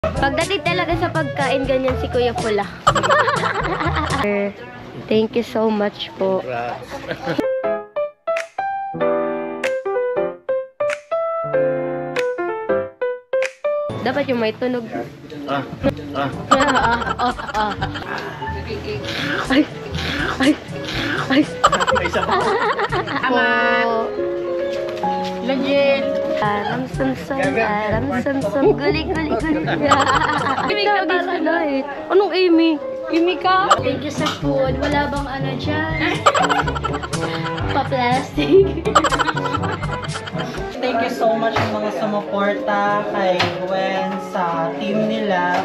Pagdating talaga sa pagkain, ganyan si Kuya Pula. Thank you so much po. Dapat yung may tunog. Ay. Ay. Ay. Ama. Legit. Aram samsam, guli. Amy ka ba sana eh? Anong Amy? Amy ka? Thank you sa food. Wala bang ano dyan? Pa-plastic. Thank you so much sa mga sumuporta kay Gwen sa team nila.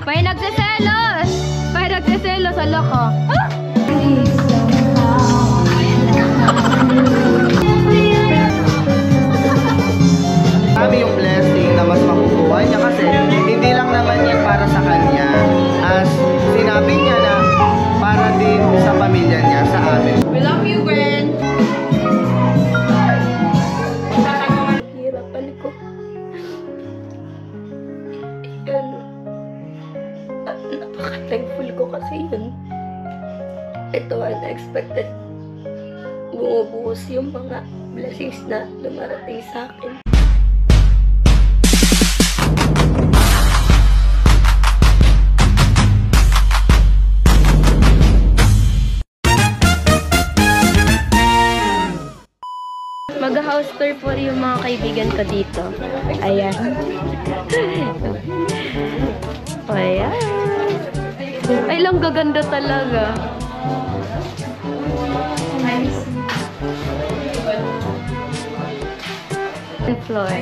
May nagsiselos! May nagsiselos sa loko. Kami yung blessing na mas makukuha niya kasi hindi lang naman yan para sa kanya. As sinabi niya na para din sa pamilya niya, sa amin. We love you, Gwen! Hirapan ko. Napaka-thankful ko kasi yun. Ito unexpected. Bumubuhos yung mga blessings na dumarating sa akin. Mag-house tour po yung mga kaibigan ko dito. Ayan. Ayan. Ay lang, gaganda talaga. Floor.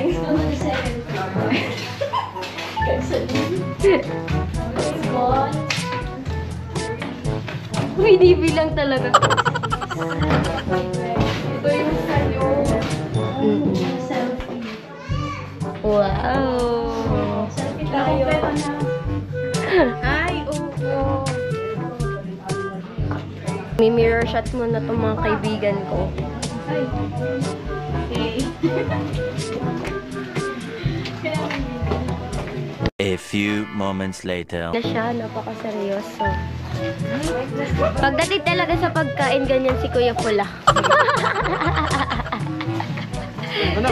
Uy, di bilang talaga. Ito yung sa'yo. Selfie. Wow. Selfie tayo. Ay, oo. May mirror shot muna itong mga kaibigan ko. Ay. Okay. A few moments later. Na siya, napaka-seryoso. Pagdating talaga sa pagkain, ganyan si Kuya Pula. Ano?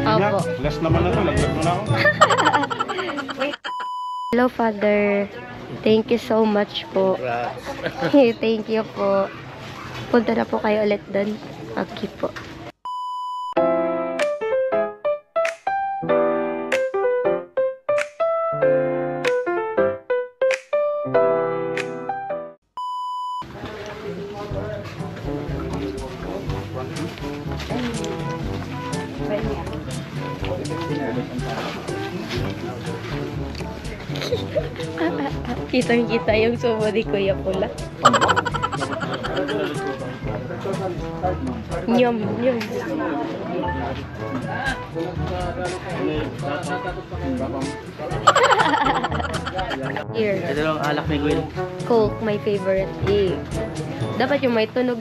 Opo. Last naman na ito. Laglag mo na ako. Hello, Father. Thank you so much po. Thank you po. Punta na po kayo ulit doon. Okay po. Kitang-kita yung sumo ni Kuya Pula. Nyom. Here. Ito lang alak ni Gwen. Coke, my favorite. Dapat yung may tunog.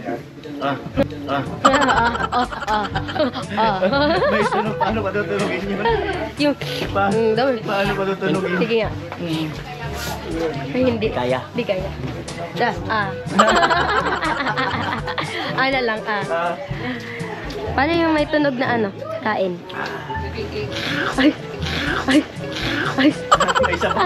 May sunog. Paano pa tutunugin yun? Yung... dapat. Paano pa tutunugin? Sige nga. Ay, hindi. Kaya. Hindi kaya. Ano lang, Paano yung may tunog na ano? Kain. Ay. May isa pa.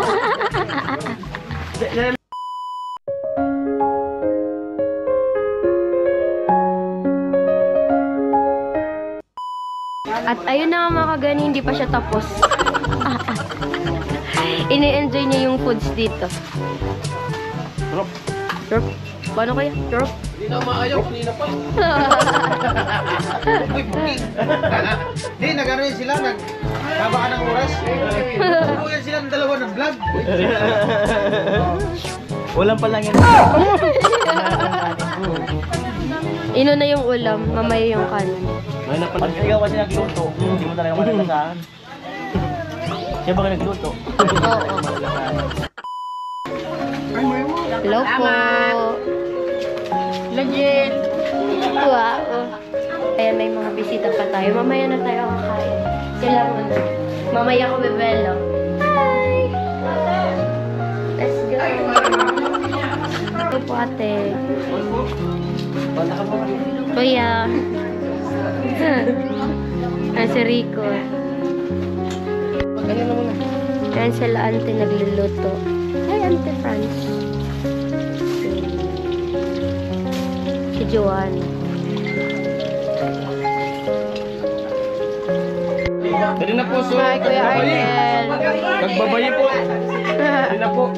At ayun na nga mga kagani, hindi pa siya tapos. Ini-enjoy niya yung foods dito. Drop. Paano kaya? Drop. Hindi na maayaw. Kanina pa. Hindi, nag-ano sila. Nagkabaan ng oras. Bukuyan sila ng dalawa ng vlog. Walang pa lang yan. Ino na yung ulam, mamaya yung kanin. Pag ikaw kasi nagluto, hindi mo talaga malalasahan. Siya ba ka nagluto? Oo. Hello po. Legit. Wow. Ayan, may mga bisita pa tayo. Mamaya na tayo kakain. Sila muna. Mamaya ko bebelo. Hi! Let's go. Ito po ate. Kuya. Ayan si Rico. Ayan sila ante nagluluto. Hi, Ante Franz. Si Joanne. Dali na po, so. Hi, Kuya Arnel. Nagbabayi po. Dali na po.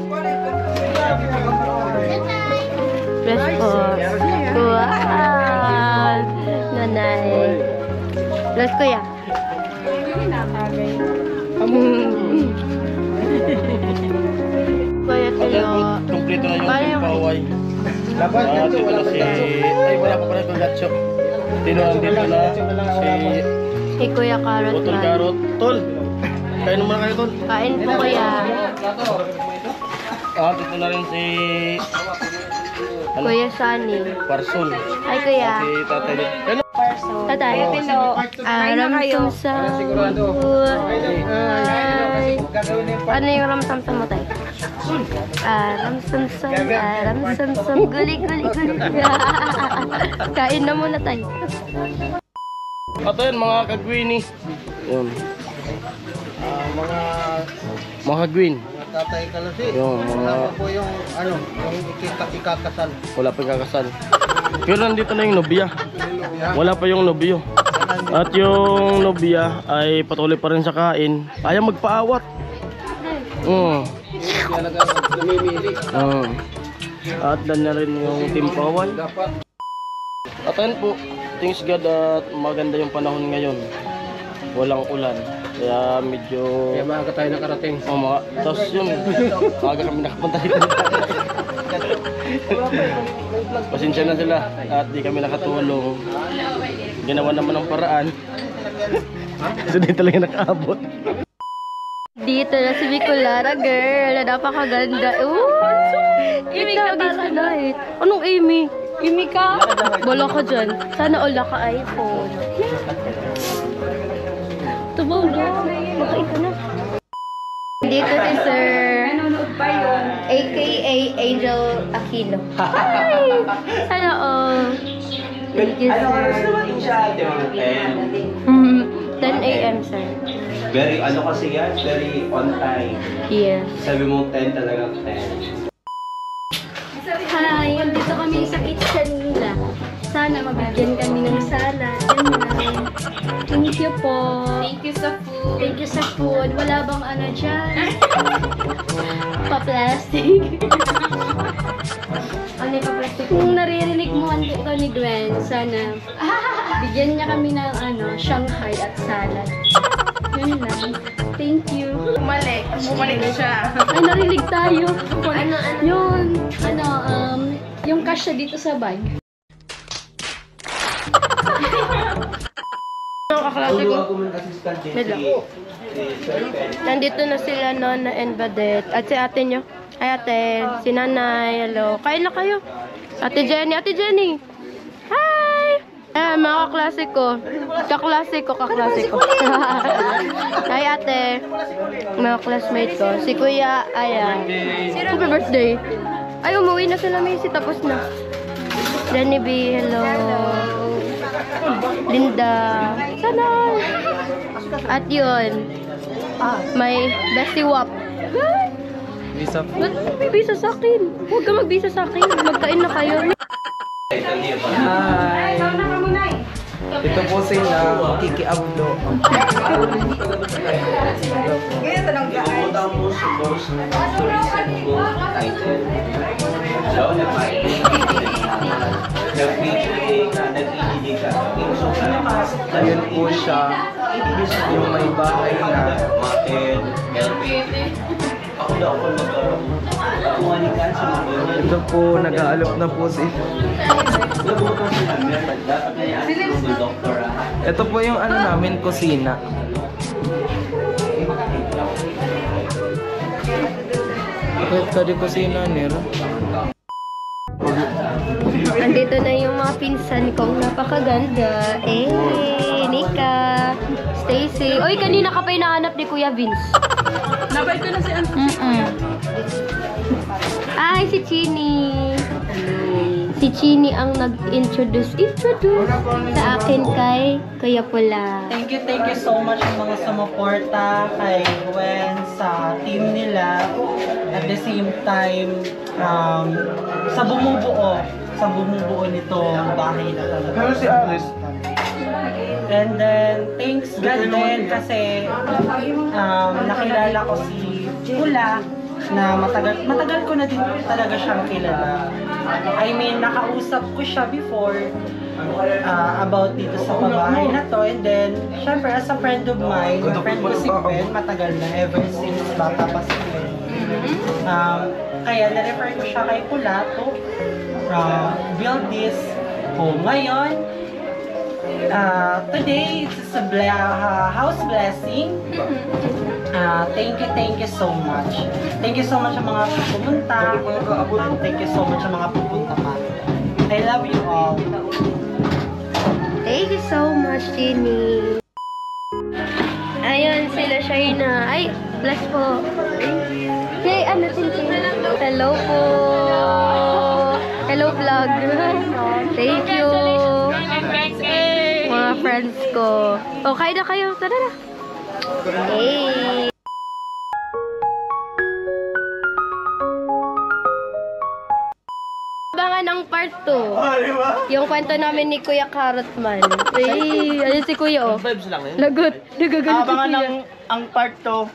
Bless po. Wow. Nanay. Bless Kuya. Kuya Tilo. Kompleto na yung Kaya- paway. Dapat Ah, dito na si... Ay, wala pa pala itong gatso. Dito na si... Si Kuya Carrot Botol Man. Carrot. Tol! Kain naman kayo, Tol. Kain po Kuya. Ah, dito na rin si... Ano? Kuya Sunny. Parson. Ay Kuya. Si Tatay. Ano? Tatay. Ramsam sa... Ay. Ano yung ramsam-sam mo tayo? Ramsam-sam. Ramsam-sam. Guli-guli-guli. Kain na muna tayo. Ito yun, mga kagwini. Yun. Mga kagwin. Tatay Kalasi. Yung mga... Po yung ano, yung ikakasal. Wala pa kakasal. Pero nandito na yung nobya. Wala pa yung nobyo. At yung nobya ay patuloy pa rin sa kain. Ayaw magpaawat. At dan na rin yung timpawal. At ayun po, thanks God at maganda yung panahon ngayon. Walang ulan. Kaya medyo... Kaya maaga tayo nakarating. Oo, tapos yun, maaga kami nakapunta dito. Pasensya na sila at di kami nakatulong. Ginawa naman ng paraan. Kasi di talaga nakaabot. Dito na si Bicolara, girl. Napakaganda. Amy ka talaga eh. Anong Amy? Amy ka? Bola ka dyan. Sana all ka iPhone. Tubaw na. Makait ka na. Dito si Sir. AKA Angel Aquino. Hi! Sana all. Thank you, sir. 10 a.m. sir. Very, ano kasi yan? Very on time. Yes. Sabi mo 10 talagang 10. Hi, andito kami sa kitchen nila. Sana mabigyan kami ng salad. Yan lang. Thank you po. Thank you sa food. Thank you sa food. Wala bang ano dyan? Pa-plastic. Ano yung pa-plastic? Kung naririnig mo ito ni Gwen, sana bigyan niya kami ng ano, Shanghai at salad. Yun lang. Thank you. Bumalik siya. Ay, narinig tayo. Yun, yung cash siya dito sa bag. Kaklase ko. Medyo. Nandito na sila Nona and Badet. At si ate nyo. Ay ate, si nanay. Hello. Kain na kayo. Ate Jenny. Ate Jenny. Hi! Mga kaklase ko. Kaklase ko. Hi ate. Mga classmate ko. Si Kuya, ayan. Happy birthday. Ay, umuwi na sila Macy. Tapos na. Jenny B, hello. Linda. Sana. At yun. May bestie wap. Bisa. Ba't may bisa sa akin? Huwag ka magbisa sa akin. Magkain na kayo. Hi! Ito po sila, makikiabdo. Ayun po siya, yung may bahay na. Ito po, nag-aalok na po si... Ito po yung ano namin, kusina. Bakit ka di kusina, Nero? Andito na yung mga pinsan kong Napakaganda. Nika. Stacy. Uy, kanina ka pa hinahanap ni Kuya Vince. Nabay ko na si Ay, si Chini. Si Chini ang nag-introduce sa akin kay Kuya Pula. Thank you so much sa mga sumuporta kay Gwen sa team nila. At the same time, sa bumubuo nitong bahay na talaga. Pero si Aris, And then, thanks God din kasi nakilala ko si Pula na matagal ko na din talaga siyang kilala. I mean, nakausap ko siya before about dito sa pabahay na to. And then, syempre, as a friend of mine, friend ko si Gwen, matagal na, ever since bata pa si Gwen. Kaya, na-refer ko siya kay Pula to build this home. Ngayon, today, it's a house blessing. Thank you so much. Thank you so much sa mga pumunta. Thank you so much sa mga pupunta pa. I love you all. Thank you so much, Chini. Ayun, sila Shaina. Ay, bless po. Hey, ano sila? Hello po. Hello, vlog. Thank you. Mga friends ko. O, kain na kayo. Tara na. Hey. Abangan ang part 2. Yung kwento namin ni Kuya Carrotman. Ay, ayun si Kuya, oh. Vibes lang yun. Lagot. Nagagalit si Abangan Kuya. ang part 2.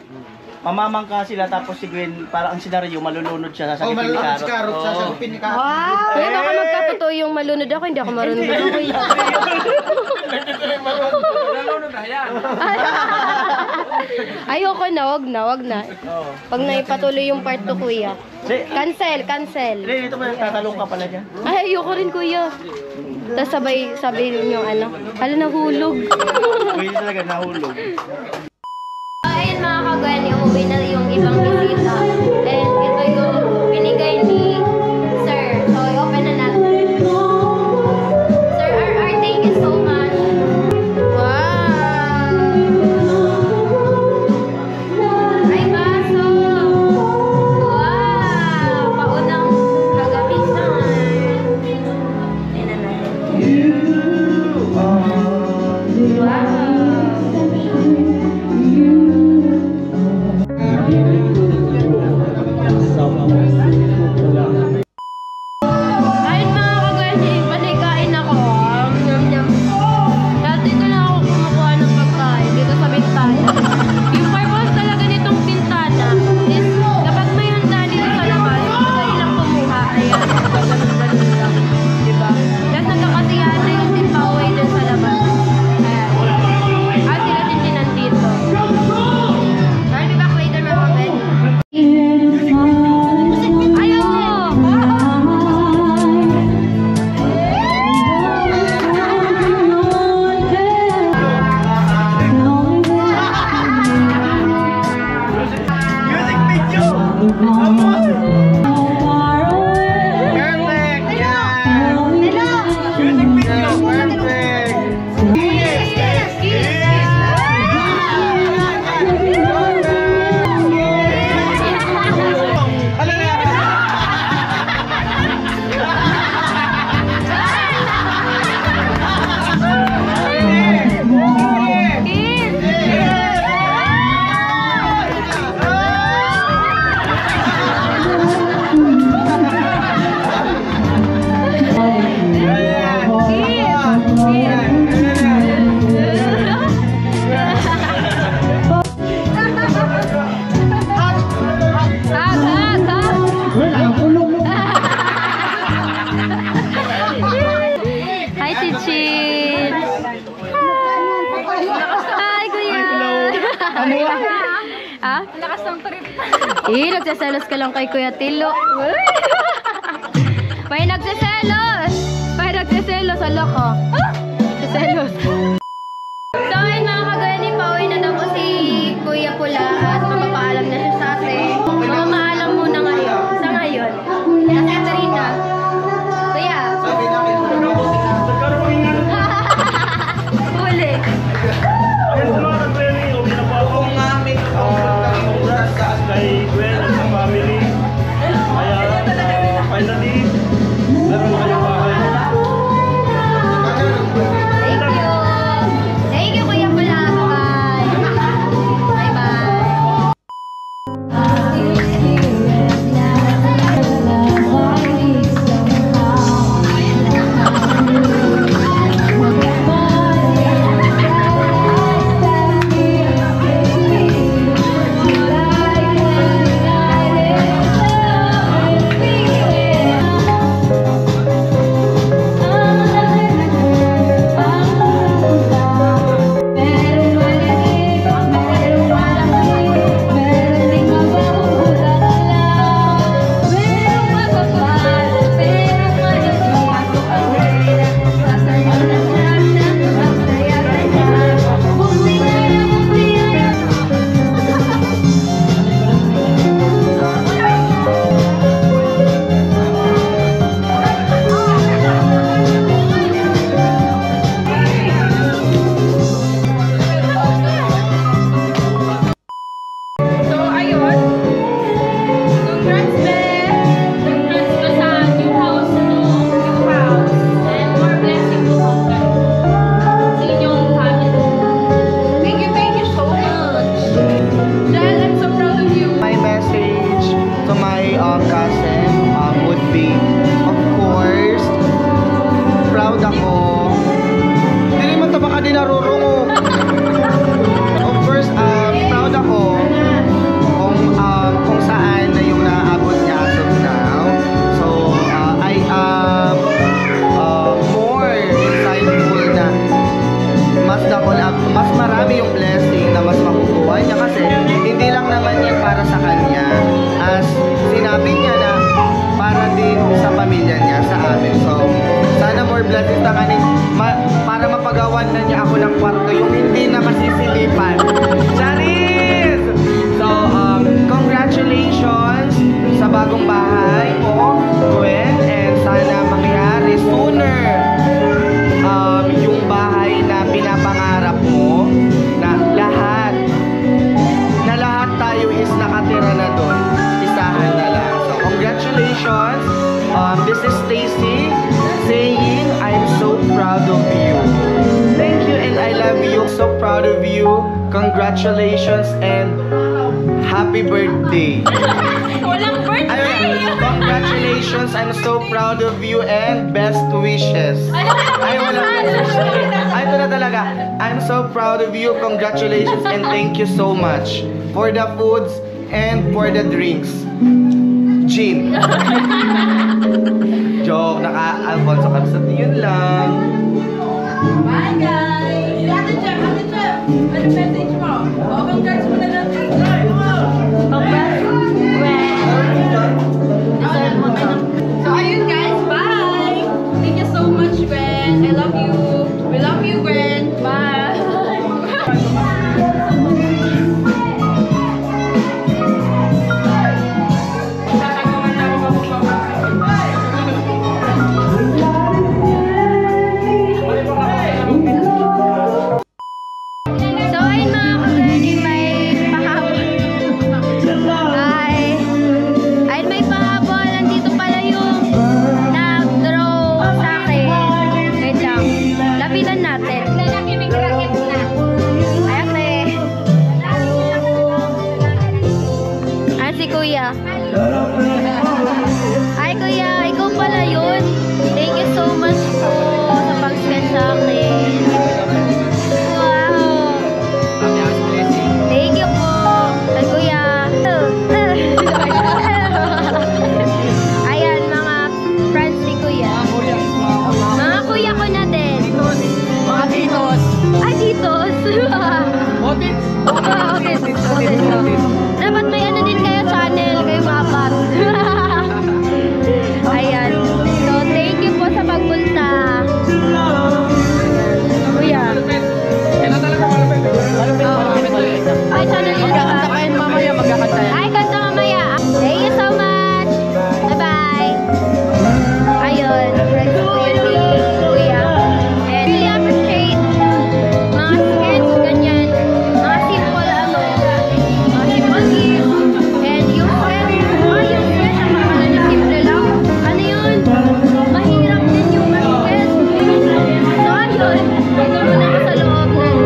Mamamangka sila tapos si Gwen, parang ang senaryo, malulunod siya, sasagipin ni Carrot. sasagupin ni Carrot. Wow! Kuya, baka magkatotoo yung malunod ako. Hindi ako marunong ako. Ayoko na, wag na. Pag naipatuloy yung part 2, Kuya. Cancel. Hindi, ito ba, tatalong ka pala dyan? Ay, ayoko rin, Kuya. Tapos sabay yung ano. Hala, nahulog. Pwede talaga nahulog. Ayun mga kagwan, umuwi na yung ibang bisita. And ito yung binigay ni Sir. So, i-open na natin. Sir RR, thank you so much. Wow! Ay, baso! Wow! Paunang kagamitan. Tingnan natin. Wow! Ayun mga kagwesi, panikain ako. Yum. Dati ko na ako kumukuha ng pagkain dito sa bintana. Yung purpose talaga nitong bintana is kapag may handa dito sa labas, madali lang kumuha. Ayan, ganun lang. Diba? Tapos nagkakasiyahan na yung tinpaway dun sa labas. Ayan. Sila din nandito. I'll be back later mga kagwesi. Hi, Chichin! Hi, Kuya! Ha? Lakas ng trip. Nagsaselos ka lang kay Kuya Tilo. May nagsaselos! Ala ka. Nagsaselos. So, ayun mga kagani, pauwi na daw po si Kuya Pula at magpapaalam na siya sa atin. Mamaalam muna ngayon. Sa ngayon. Kasi Katarina. Kuya. Sabi namin, proud of you. Congratulations and happy birthday. Walang birthday! Congratulations, I'm so proud of you and best wishes. Ay, walang birthday. Ay, ito na talaga. I'm so proud of you. Congratulations and thank you so much for the foods and for the drinks. Gin. Joke, naka-Alfonso Capsat. Yun lang. Bye, guys! Ate Jem! Ano message mo? Congrats mo na lang. So, ayun guys, bye! Thank you so much, Gwen. I love you. We love you, Gwen. Bye! So, ayun mga kapatid, may pahabol. Ay, may pahabol. Nandito pala yung nag-draw sa akin. Wait lang. Lapitan natin. Lalaki may racket na. Ay, ate. Ay, si kuya. Ay, kuya. Ikaw pala yun. Thank you so much po sa pag-scan sa akin. Wow. Thank you po. Ay, kuya. Ayan, mga friends ni kuya. Mga kuya ko na din. Mga titos. Ay, titos. Otits. Otits. Dapat may ano din kayo channel. Kayo mapat. Ayan. So, thank you po sa pagpunta. Kuya. Kailan talaga malapit? Ay, channel yun Magkakanta ba? kayo mamaya, magkakanta yan. Ay, kanta mamaya. Thank you so much. Bye-bye. Ayun. Friends ko yun ni Kuya. And really appreciate mga sketch, ganyan. Mga simple, mga simple gift. And yung sketch, ang mga na simple lang. Ano yun? Mahirap din yung sketch. So, ayun. Ito muna ako sa loob ng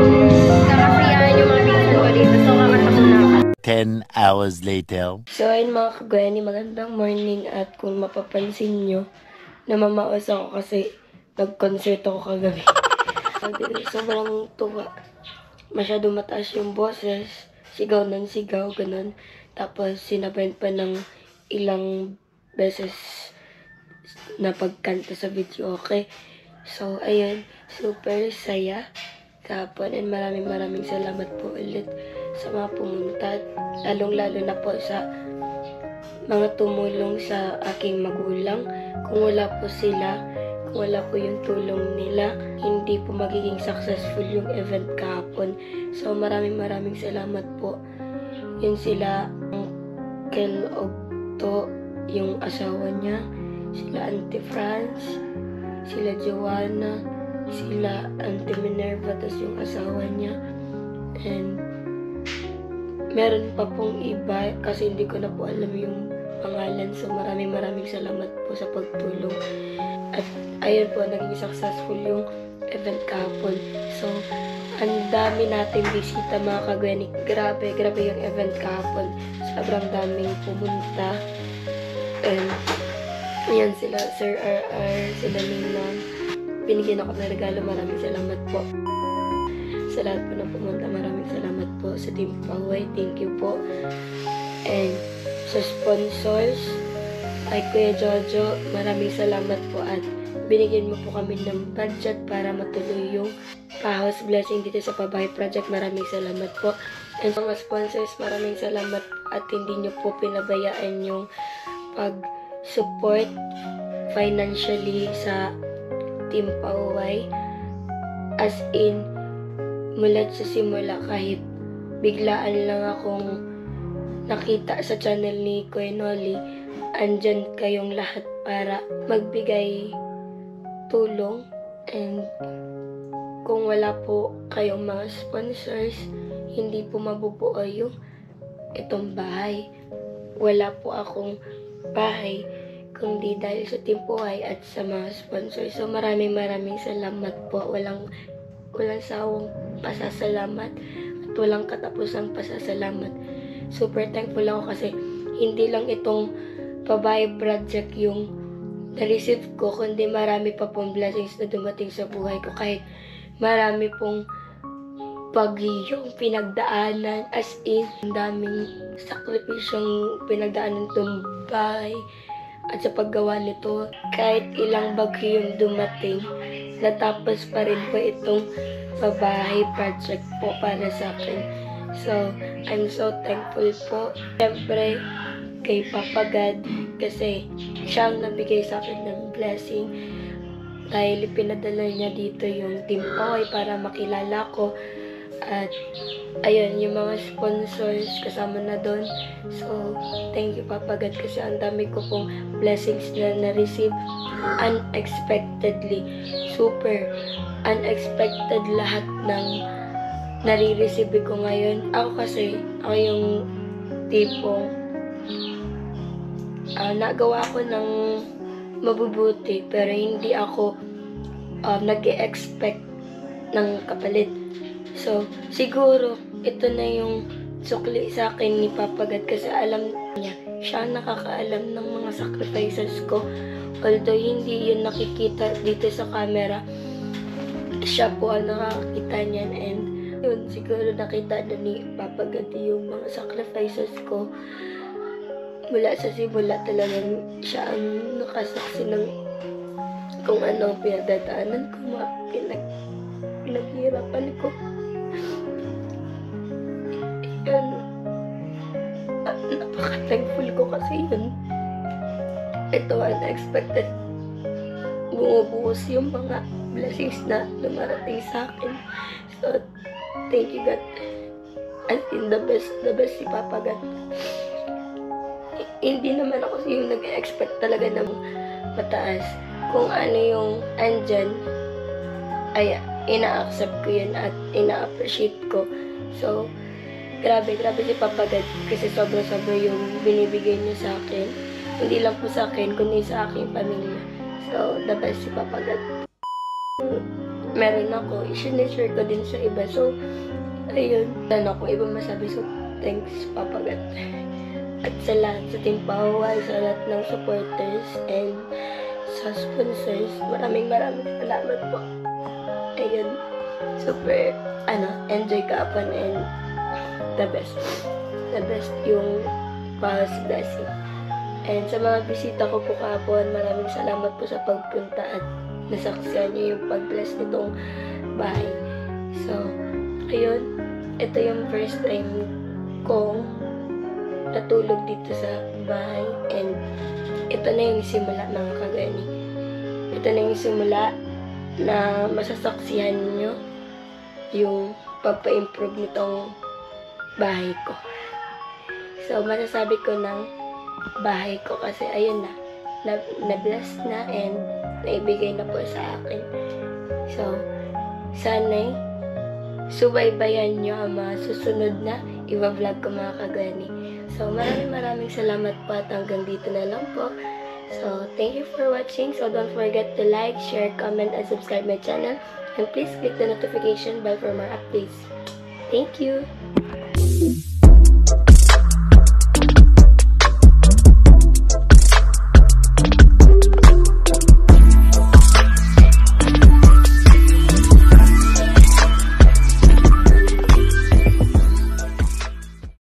kakasiyahan yung mga pinsan ko dito. So, kakanta muna ako. 10 hours later. So, ayun mga kagwani, magandang morning at kung mapapansin nyo, namamaos ako kasi nag-concert ako kagabi. Sobrang tuwa. Masyado mataas yung boses, sigaw ng sigaw, ganun. Tapos sinabayan pa ng ilang beses na pagkanta sa video, okay? So, ayun, super saya. Tapos, and maraming salamat po ulit sa mga pumunta, lalong-lalo na po sa mga tumulong sa aking magulang. Kung wala po sila, kung wala po yung tulong nila, hindi po magiging successful yung event kahapon. So, maraming salamat po. Yun sila, Uncle Ogto, yung asawa niya, sila Auntie France, sila Joanna, sila Auntie Minerva, tas yung asawa niya. And meron pa pong iba kasi hindi ko na po alam yung pangalan. So maraming salamat po sa pagtulong. At ayun po, naging successful yung event kahapon. So ang dami nating bisita mga kagwani. Grabe yung event kahapon. Sobrang daming pumunta. And ayan sila, Sir RR, sila Ninang. Binigyan ako ng regalo. Maraming salamat po. Sa lahat po na pumunta, maraming salamat po. Sa Team Paway, thank you po. And sa sponsors, kay Kuya Jojo, maraming salamat po. At binigyan mo po kami ng budget para matuloy yung Pa-House Blessing dito sa Pabahay Project. Maraming salamat po. And sa mga sponsors, maraming salamat po. At hindi nyo po pinabayaan yung pag-support financially sa Team Paway. As in, mula sa simula, kahit biglaan lang akong nakita sa channel ni Kuya Noli, andyan kayong lahat para magbigay tulong. And kung wala po kayong mga sponsors, hindi po mabubuo yung itong bahay. Wala po akong bahay kundi dahil sa Team Paway at sa mga sponsors. So maraming salamat po. Walang sawang pasasalamat at walang katapusang pasasalamat. Super thankful ako kasi hindi lang itong pabahay project yung na-receive ko, kundi marami pa pong blessings na dumating sa buhay ko. Kahit marami pong pagyong pinagdaanan, as in, ang daming sakripisyong pinagdaanan itong bahay at sa paggawa nito. Kahit ilang bagyo yung dumating, natapos pa rin po itong pabahay project po para sa akin. So, I'm so thankful po. Siyempre, kay Papa God, kasi siyang nabigay sa akin ng blessing dahil pinadala niya dito yung Team Paway para makilala ko. At ayun, yung mga sponsors kasama na doon. So, thank you Papa God kasi ang dami ko pong blessings na na-receive unexpectedly. Super unexpected lahat ng nare-receive ko ngayon. Ako yung tipong nagawa ko ng mabubuti pero hindi ako nag-e-expect ng kapalit. So, siguro, ito na yung sukli sa akin ni Papa God kasi alam niya, siya ang nakakaalam ng mga sacrifices ko. Although, hindi yun nakikita dito sa camera, siya po ang nakakita niyan. And, yun, siguro nakita na ni Papa God yung mga sacrifices ko. Mula sa simula talagang siya ang nakasaksi ng kung ano ang pinagdadaanan ko, mga pinaghirapan ko. Napaka-thankful ko kasi yun. Ito unexpected. Bumubuhos yung mga blessings na lumarating sa akin. So, thank you God. As in the best si Papa God. Hindi naman ako yung nag-expect talaga ng mataas. Kung ano yung andyan, ay ina-accept ko yun at ina-appreciate ko. So, grabe si Papa God kasi sobra-sobra yung binibigay niya sa akin. Hindi lang po sa akin, kundi sa aking pamilya. So, the best si Papa God. Meron ako, i-share ko din sa iba. So, ayun. Meron ako iba masabi. So, thanks Papa God. At sa lahat, sa Team Paway, sa lahat ng supporters and sa sponsors, maraming salamat po. Ayun, super, enjoy kahapon and the best yung past blessing. And sa mga bisita ko po kahapon, maraming salamat po sa pagpunta at nasaksihan niyo yung pag-bless nitong bahay. So, ayun, ito yung first time kong natulog dito sa bahay and ito na yung simula mga kagani. Ito na yung simula na masasaksihan niyo yung pagpa-improve nitong bahay ko. So, masasabi ko ng bahay ko kasi ayun na-bless na and naibigay na po sa akin. So, sana'y subaybayan nyo ang mga susunod na i-vlog ko mga kagani. So, maraming salamat po at hanggang dito na lang po. So, thank you for watching. So, don't forget to like, share, comment, and subscribe my channel. And please click the notification bell for more updates. Thank you!